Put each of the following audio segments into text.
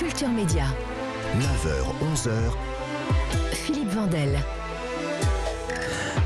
Culture Média. 9h, 11h. Philippe Vandel.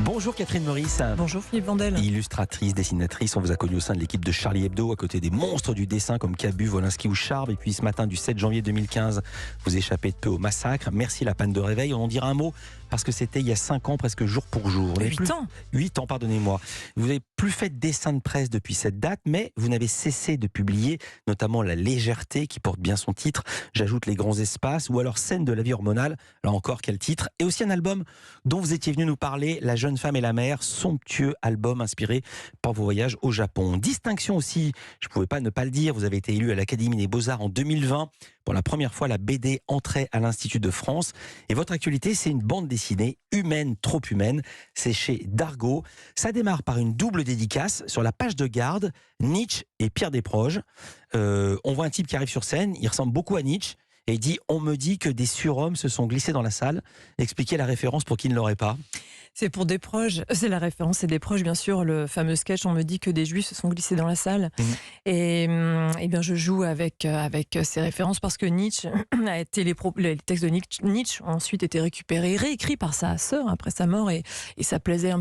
Bonjour Catherine Meurice. Bonjour Philippe Vandel. Illustratrice, dessinatrice, on vous a connu au sein de l'équipe de Charlie Hebdo, à côté des monstres du dessin comme Cabu, Wolinski ou Charb. Et puis ce matin du 7 janvier 2015, vous échappez de peu au massacre. Merci la panne de réveil. On en dira un mot parce que c'était il y a 5 ans, presque jour pour jour. 8 ans. 8 ans, pardonnez-moi. Vous n'avez plus fait de dessin de presse depuis cette date, mais vous n'avez cessé de publier, notamment La Légèreté, qui porte bien son titre. J'ajoute Les Grands Espaces, ou alors Scène de la vie hormonale. Là encore, quel titre. Et aussi un album dont vous étiez venu nous parler, La Jeune Femme et la Mère, somptueux album inspiré par vos voyages au Japon. Distinction aussi, je ne pouvais pas ne pas le dire, vous avez été élu à l'Académie des Beaux-Arts en 2020. Pour la première fois, la BD entrait à l'Institut de France. Et votre actualité, c'est une bande dessinée humaine, trop humaine. C'est chez Dargaud. Ça démarre par une double dédicace sur la page de garde, Nietzsche et Pierre Desproges. On voit un type qui arrive sur scène, il ressemble beaucoup à Nietzsche. Et il dit « On me dit que des surhommes se sont glissés dans la salle ». Expliquez la référence pour qui ne l'aurait pas. C'est pour Desproges, c'est la référence, c'est Desproges bien sûr, le fameux sketch « On me dit que des juifs se sont glissés dans la salle ». Et bien je joue avec ces références parce que Nietzsche a été les textes de Nietzsche ont ensuite été récupérés, réécrits par sa sœur après sa mort et ça plaisait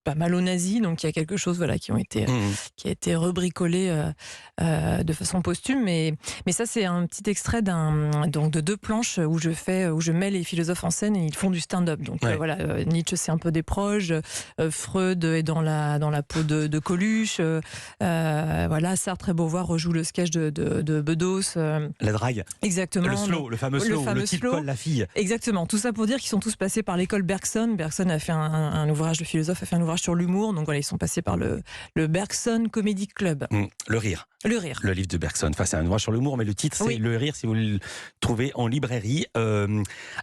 pas mal aux nazis, donc il y a quelque chose qui a été rebricolé de façon posthume, mais ça c'est un petit extrait de 2 planches où je mets les philosophes en scène et ils font du stand-up. Donc Nietzsche c'est un peu Desproges, Freud est dans la peau de Coluche, Sartre et Beauvoir rejouent le sketch de Bedos. La drague. Exactement. Le fameux slow, le type colle la fille. Exactement. Tout ça pour dire qu'ils sont tous passés par l'école Bergson. Bergson a fait un ouvrage, le philosophe a fait un ouvrage sur l'humour. Donc ils sont passés par le Bergson Comedy Club. Le rire. Le rire. Le livre de Bergson. Enfin, c'est un ouvrage sur l'humour, mais le titre, c'est Le Rire, si vous le trouvez en librairie.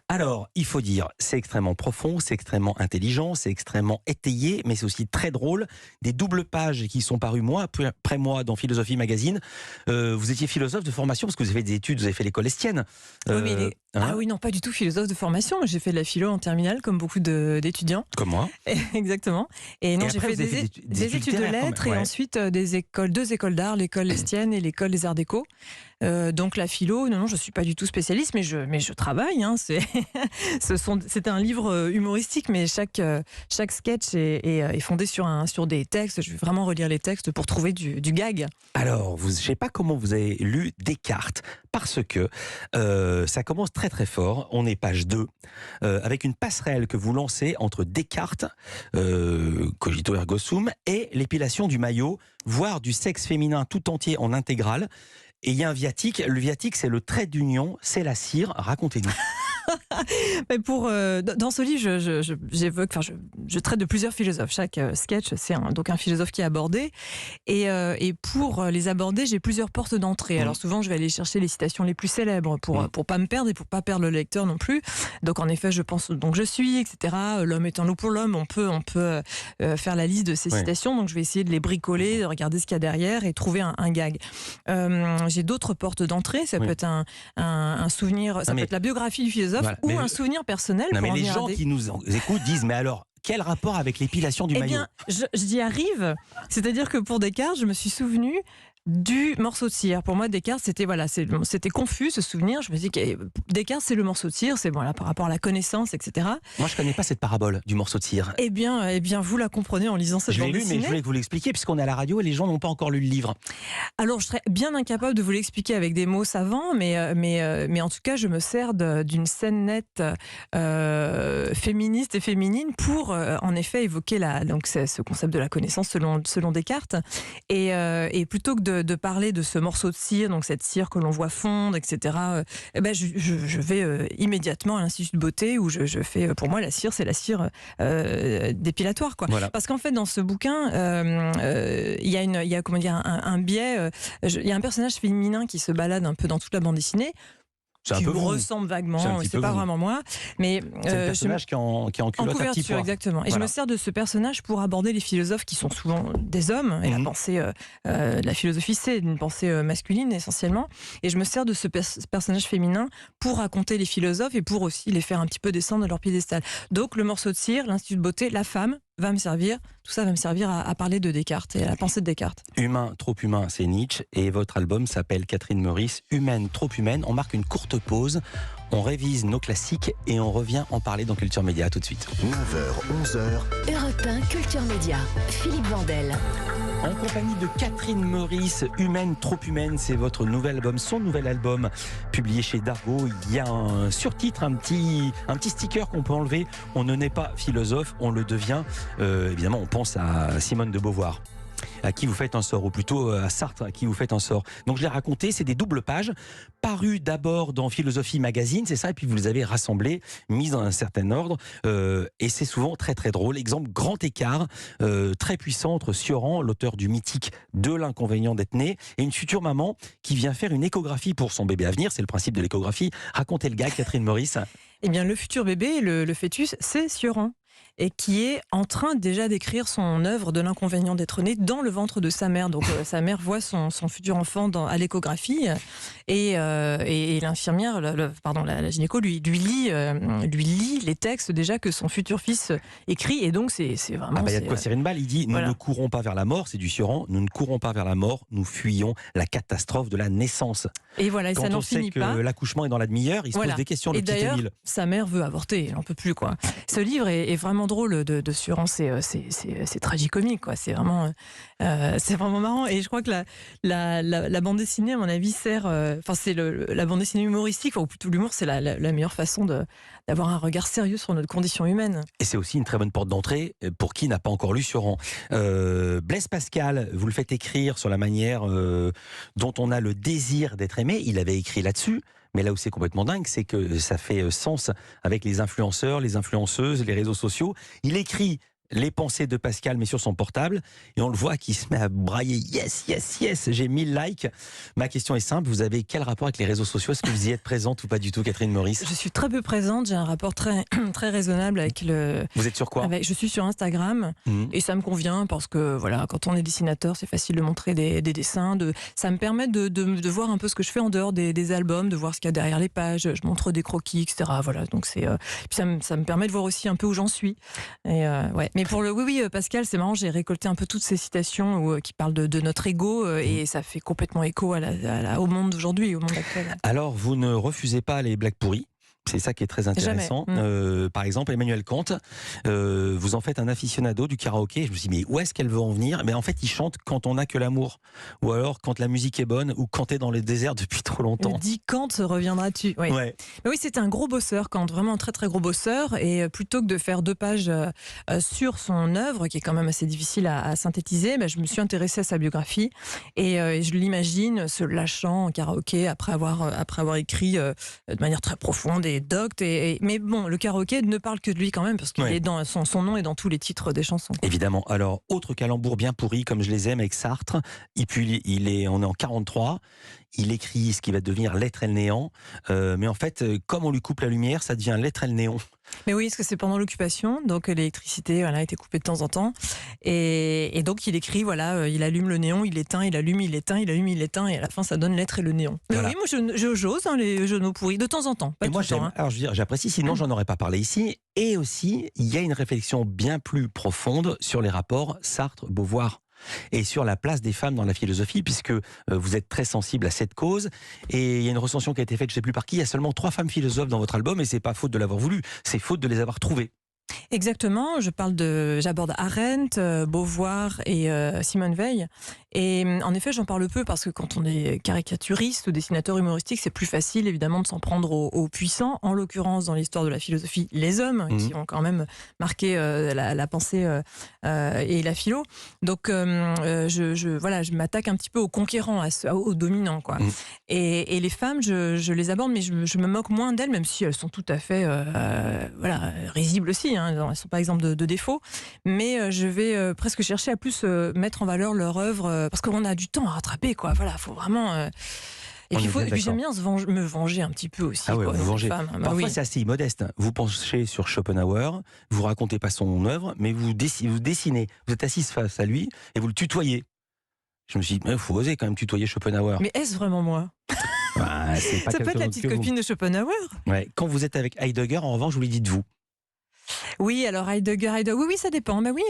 Alors, il faut dire, c'est extrêmement profond, c'est extrêmement intelligent, c'est extrêmement étayé, mais c'est aussi très drôle. Des doubles pages qui sont parues mois après mois dans Philosophie Magazine. Vous étiez philosophe de formation, parce que vous avez fait des études, vous avez fait l'école Estienne. Ah oui, non, pas du tout philosophe de formation. J'ai fait de la philo en terminale, comme beaucoup d'étudiants. Comme moi. Exactement. Et non, j'ai fait des études de lettres et ensuite 2 écoles d'art, l'école Estienne et l'école des Arts Déco. Donc la philo, non, je suis pas du tout spécialiste, mais je travaille. C'est un livre humoristique, mais chaque sketch est fondé sur des textes. Je vais vraiment relire les textes pour trouver du gag. Alors, je sais pas comment vous avez lu Descartes, parce que ça commence très très fort. On est page 2, avec une passerelle que vous lancez entre Descartes, cogito ergo sum, et l'épilation du maillot, voire du sexe féminin tout entier en intégrale. Et il y a un viatique. Le viatique, c'est le trait d'union, c'est la cire. Racontez-nous. Mais dans ce livre, je traite de plusieurs philosophes. Chaque sketch, c'est donc un philosophe qui est abordé. Et pour les aborder, j'ai plusieurs portes d'entrée. Alors souvent, je vais aller chercher les citations les plus célèbres pour pas me perdre et pour pas perdre le lecteur non plus. Donc en effet, je pense donc je suis, etc. L'homme est un loup pour l'homme. On peut faire la liste de ces citations. Donc je vais essayer de les bricoler, de regarder ce qu'il y a derrière et trouver un gag. J'ai d'autres portes d'entrée. Ça peut être un souvenir. Ça peut être la biographie du philosophe. Ou un souvenir personnel. Mais les gens qui nous écoutent disent, mais alors, quel rapport avec l'épilation du maillot ? Eh bien, j'y arrive. C'est-à-dire que pour Descartes, je me suis souvenu du morceau de cire. Pour moi, Descartes, c'était confus ce souvenir. Je me dis que Descartes, c'est le morceau de cire, c'est par rapport à la connaissance, etc. Moi, je connais pas cette parabole du morceau de cire. Eh bien, vous la comprenez en lisant cette bande dessinée. Je l'ai lu, mais je voulais que vous l'expliquiez, puisqu'on est à la radio et les gens n'ont pas encore lu le livre. Alors, je serais bien incapable de vous l'expliquer avec des mots savants, mais en tout cas, je me sers d'une scène nette féministe et féminine pour, en effet, évoquer ce concept de la connaissance selon Descartes. Et plutôt que de parler de ce morceau de cire, donc cette cire que l'on voit fondre, etc. Je vais immédiatement à l'Institut de beauté où je fais, pour moi, la cire, c'est la cire dépilatoire, quoi. Voilà. Parce qu'en fait, dans ce bouquin, il y a un biais. Il y a un personnage féminin qui se balade un peu dans toute la bande dessinée. Qui me ressemble vaguement, c'est pas vraiment moi, mais c'est le personnage qui est en couverture, exactement. Et je me sers de ce personnage pour aborder les philosophes qui sont souvent des hommes. Et la pensée, la philosophie, c'est une pensée masculine essentiellement. Et je me sers de ce personnage féminin pour raconter les philosophes et pour aussi les faire un petit peu descendre de leur piédestal. Donc le morceau de cire, l'Institut de beauté, la femme va me servir, tout ça va me servir à parler de Descartes et à la pensée de Descartes. Humain, trop humain, c'est Nietzsche. Et votre album s'appelle Catherine Meurice, Humaine, trop humaine. On marque une courte pause, on révise nos classiques et on revient en parler dans Culture Média. Tout de suite. 9h, 11h. Europe 1 Culture Média. Philippe Vandel. En compagnie de Catherine Meurice, Humaine, trop humaine, c'est votre nouvel album, son nouvel album, publié chez Dargaud. Il y a un surtitre, un petit sticker qu'on peut enlever. On ne naît pas philosophe, on le devient. Évidemment, on pense à Simone de Beauvoir, à qui vous faites un sort, ou plutôt à Sartre, à qui vous faites un sort. Donc je l'ai raconté, c'est des doubles pages, parues d'abord dans Philosophie Magazine, c'est ça, et puis vous les avez rassemblées, mises dans un certain ordre, et c'est souvent très très drôle. Exemple, grand écart, très puissant entre Sioran, l'auteur du mythique De l'inconvénient d'être né, et une future maman qui vient faire une échographie pour son bébé à venir, c'est le principe de l'échographie. Racontez le gag, Catherine Meurice. Eh bien, le futur bébé, le fœtus, c'est Sioran, et qui est en train déjà d'écrire son œuvre de l'inconvénient d'être né dans le ventre de sa mère. Donc sa mère voit son futur enfant à l'échographie et l'infirmière, la gynéco lui lit les textes déjà que son futur fils écrit, et donc c'est vraiment... Il y a de quoi tirer une balle, il dit, nous ne courons pas vers la mort, c'est du Sioran, nous ne courons pas vers la mort, nous fuyons la catastrophe de la naissance. Et voilà, et quand ça n'en on sait finit que pas. L'accouchement est dans la demi-heure, il se pose des questions, le petit d'ailleurs, Émile. Sa mère veut avorter, elle n'en peut plus, quoi. Ce livre est vraiment drôle de Sioran, c'est tragicomique, quoi. C'est vraiment marrant, et je crois que la bande dessinée, à mon avis, sert... c'est la bande dessinée humoristique, ou plutôt l'humour, c'est la meilleure façon d'avoir un regard sérieux sur notre condition humaine. Et c'est aussi une très bonne porte d'entrée pour qui n'a pas encore lu Sioran. Blaise Pascal, vous le faites écrire sur la manière dont on a le désir d'être aimé. Il avait écrit là-dessus. Mais là où c'est complètement dingue, c'est que ça fait sens avec les influenceurs, les influenceuses, les réseaux sociaux. Il écrit les pensées de Pascal, mais sur son portable, et on le voit qui se met à brailler « Yes, yes, yes, j'ai 1000 likes ». Ma question est simple, vous avez quel rapport avec les réseaux sociaux? Est-ce que vous y êtes présente ou pas du tout, Catherine Meurice? Je suis très peu présente, j'ai un rapport très, très raisonnable avec le... Vous êtes sur quoi? Je suis sur Instagram, et ça me convient parce que voilà, quand on est dessinateur, c'est facile de montrer des dessins, ça me permet de voir un peu ce que je fais en dehors des albums, de voir ce qu'il y a derrière les pages, je montre des croquis, etc. Voilà, donc puis ça me permet de voir aussi un peu où j'en suis. Et ouais. Mais pour Pascal, c'est marrant, j'ai récolté un peu toutes ces citations qui parlent de notre ego, et ça fait complètement écho au monde d'aujourd'hui, au monde actuel. Alors, vous ne refusez pas les blagues pourries? C'est ça qui est très intéressant. Par exemple, Emmanuel Kant, vous en faites un aficionado du karaoké. Je me suis dit, mais où est-ce qu'elle veut en venir? Mais en fait, il chante quand on n'a que l'amour. Ou alors quand la musique est bonne, ou quand t'es dans le désert depuis trop longtemps. Dit Kant, reviendras-tu? Oui, ouais. Mais oui, c'était un gros bosseur, Kant, vraiment un très très gros bosseur. Et plutôt que de faire 2 pages sur son œuvre, qui est quand même assez difficile à synthétiser, je me suis intéressée à sa biographie. Et je l'imagine se lâchant en karaoké après avoir écrit de manière très profonde et docte, mais bon, le karaoké ne parle que de lui quand même, parce qu'il est dans son nom est dans tous les titres des chansons. Évidemment. Alors, autre calembour bien pourri, comme je les aime, avec Sartre. Et puis, on est en 43. Il écrit ce qui va devenir L'être et le néant. Mais en fait, comme on lui coupe la lumière, ça devient L'être et le néon. Mais oui, parce que c'est pendant l'occupation, donc l'électricité a été coupée de temps en temps. Et donc il écrit, il allume le néon, il éteint, il allume, il éteint, il allume, il éteint, et à la fin ça donne L'être et le néon. Mais oui, moi j'ose les jeux de mots pourris, de temps en temps. Pas et moi j'aime. Alors je veux dire, j'apprécie, sinon j'en aurais pas parlé ici. Et aussi, il y a une réflexion bien plus profonde sur les rapports Sartre-Beauvoir. Et sur la place des femmes dans la philosophie, puisque vous êtes très sensible à cette cause. Et il y a une recension qui a été faite, je ne sais plus par qui, il y a seulement 3 femmes philosophes dans votre album, et c'est pas faute de l'avoir voulu, c'est faute de les avoir trouvées. Exactement, j'aborde Arendt, Beauvoir et Simone Veil. Et en effet, j'en parle peu parce que quand on est caricaturiste ou dessinateur humoristique, c'est plus facile évidemment de s'en prendre aux puissants. En l'occurrence, dans l'histoire de la philosophie, les hommes qui ont quand même marqué la pensée et la philo. Donc, je m'attaque un petit peu aux conquérants, aux dominants, quoi. Et les femmes, je les aborde, mais je me moque moins d'elles, même si elles sont tout à fait risibles aussi. Elles ne sont pas exemples de défauts, mais je vais presque chercher à plus mettre en valeur leur œuvre, parce qu'on a du temps à rattraper, quoi. Voilà, faut vraiment... Et puis j'aime bien me venger un petit peu aussi. Ah ouais, vous vengez. Parfois, oui. c'est assez immodeste. Vous penchez sur Schopenhauer, vous racontez pas son œuvre, mais vous dessinez. Vous êtes assise face à lui et vous le tutoyez. Je me suis dit, il faut oser quand même tutoyer Schopenhauer. Mais est-ce vraiment moi? C'est pas ça peut être la petite copine de Schopenhauer. Ouais. Quand vous êtes avec Heidegger, en revanche, vous lui dites vous. Oui, alors Heidegger, oui, ça dépend. Mais oui,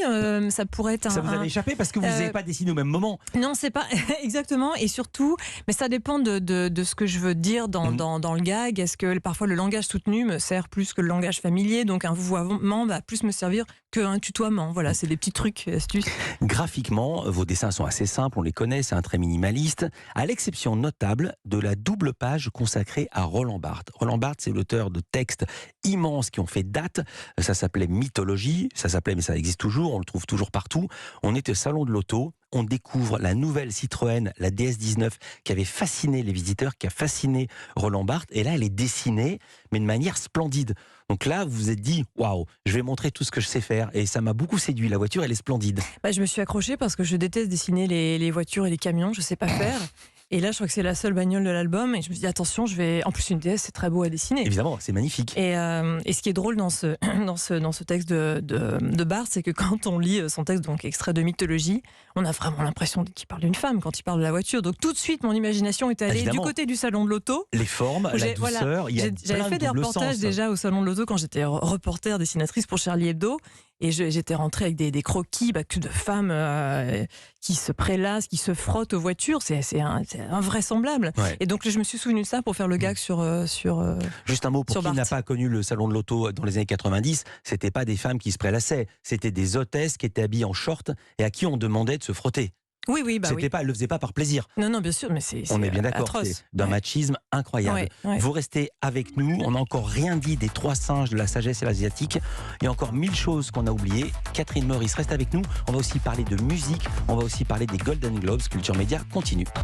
ça pourrait être Ça vous avait échappé parce que vous n'avez pas dessiné au même moment. Non, c'est pas exactement. Et surtout, mais ça dépend de ce que je veux dire dans le gag. Est-ce que parfois le langage soutenu me sert plus que le langage familier, donc un vouvoiement va plus me servir qu'un tutoiement. Voilà, c'est des petits trucs, astuces. Graphiquement, vos dessins sont assez simples, on les connaît, c'est un trait minimaliste, à l'exception notable de la double page consacrée à Roland Barthes. Roland Barthes, c'est l'auteur de textes immenses qui ont fait date. Ça s'appelait Mythologie, mais ça existe toujours, on le trouve toujours partout. On est au salon de l'auto, on découvre la nouvelle Citroën, la DS19, qui avait fasciné les visiteurs, qui a fasciné Roland Barthes. Et là, elle est dessinée, mais de manière splendide. Donc là, vous vous êtes dit, waouh, je vais montrer tout ce que je sais faire. Et ça m'a beaucoup séduit. La voiture, elle est splendide. Je me suis accrochée parce que je déteste dessiner les voitures et les camions. Je ne sais pas faire. Et là, je crois que c'est la seule bagnole de l'album. Et je me suis dit, attention, en plus, une DS, c'est très beau à dessiner. Évidemment, c'est magnifique. Et ce qui est drôle dans ce texte de Barthes, c'est que quand on lit son texte, donc extrait de Mythologie, on a vraiment l'impression qu'il parle d'une femme quand il parle de la voiture. Donc tout de suite, mon imagination est allée du côté du salon de l'auto. Les formes, la douceur, il y a J'avais fait des reportages déjà au salon de l'auto quand j'étais reporter, dessinatrice pour Charlie Hebdo. Et j'étais rentrée avec des croquis de femmes qui se prélassent, qui se frottent aux voitures. C'est invraisemblable. Ouais. Et donc je me suis souvenu de ça pour faire le gag sur Juste un mot pour qui n'a pas connu le salon de l'auto dans les années 90. C'était pas des femmes qui se prélassaient. C'était des hôtesses qui étaient habillées en short et à qui on demandait de se frotter. Oui, Pas, elle le faisait pas par plaisir. Non, bien sûr, mais on est bien d'accord, c'est d'un machisme incroyable. Ouais. Vous restez avec nous, on n'a encore rien dit des 3 singes de la sagesse asiatique. Il y a encore 1000 choses qu'on a oubliées. Catherine Meurice reste avec nous, on va aussi parler de musique, on va aussi parler des Golden Globes. Culture Média continue.